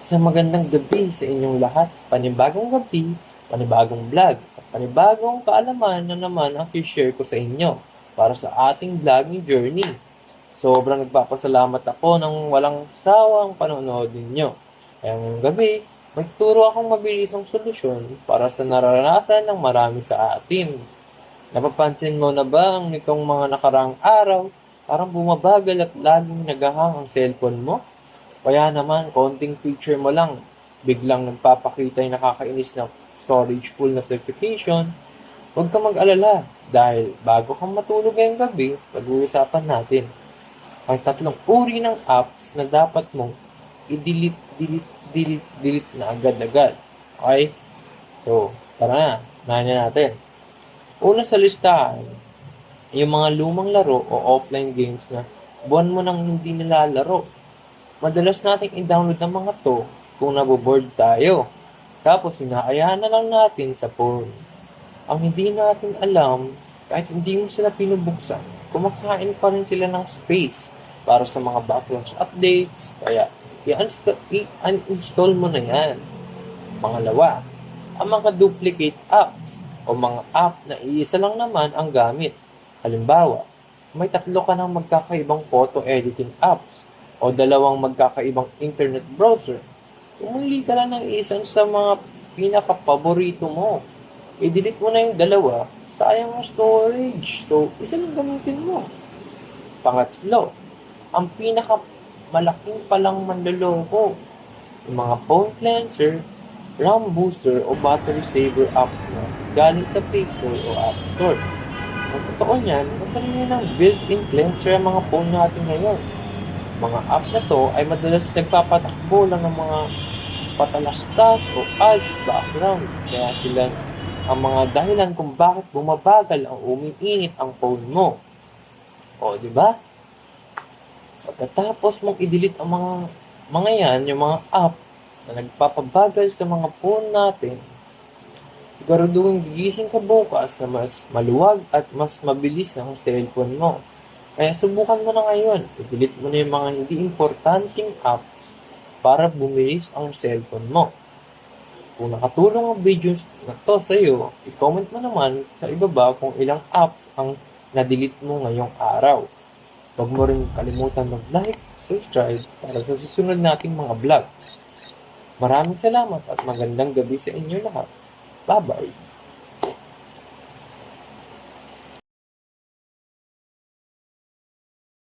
Isang magandang gabi sa inyong lahat. Panibagong gabi, panibagong vlog, at panibagong kaalaman na naman ang i-share ko sa inyo para sa ating vlogging journey. Sobrang nagpapasalamat ako ng walang sawang panonood ninyo. Kaya ngayong gabi, magturo akong mabilisang solusyon para sa nararanasan ng marami sa atin. Napapansin mo na ba ang nitong mga nakaraang araw, parang bumabagal at laging nagahang ang cellphone mo? Kaya naman, konting picture mo lang, biglang nagpapakita yung nakakainis na storage full notification. Huwag ka mag-alala dahil bago kang matulog ngayong gabi, pag-uusapan natin ang tatlong uri ng apps na dapat mong i-delete, delete na agad-agad. Okay? So, tara na, unahin natin. Una sa listahan, yung mga lumang laro o offline games na buwan mo nang hindi nilalaro. Madalas nating i-download ang mga to kung naboboard tayo. Tapos hinahayaan na lang natin sa phone. Ang hindi natin alam, kahit hindi mo sila pinubuksan, kumakain pa rin sila ng space para sa mga background updates. Kaya i-uninstall mo na yan. Pangalawa, ang mga duplicate apps o mga app na iisa lang naman ang gamit. Halimbawa, may tatlo ka ng magkakaibang photo editing apps o dalawang magkakaibang internet browser. Pumili ka lang ng isang sa mga pinaka-paborito mo. I-delete mo na yung dalawa, sayang ang storage. So, isa lang gamitin mo. Pangatlo, ang pinaka-malaking palang manloloko. Yung mga phone cleanser, RAM booster o battery saver apps na galing sa Play Store o App Store. Ang totoo niyan, nasa rin ng built-in cleanser ang mga phone natin ngayon. Mga app na to ay madalas nagpapatakbo lang ng mga patalastas o ads background. Kaya sila ang mga dahilan kung bakit bumabagal ang umiinit ang phone mo. O, di ba? Pagkatapos mong i-delete ang mga yan, yung mga app na nagpapabagal sa mga phone natin, siguraduhin gigising ka bukas na mas maluwag at mas mabilis na ang cellphone mo. Kaya subukan mo na ngayon, i-delete mo na yung mga hindi importanteng apps para bumilis ang cellphone mo. Kung nakatulong ang videos na to sa iyo, i-comment mo naman sa ibaba kung ilang apps ang na-delete mo ngayong araw. Huwag mo rin kalimutan mag-like, subscribe para sa susunod nating mga vlog. Maraming salamat at magandang gabi sa inyo lahat. Bye-bye!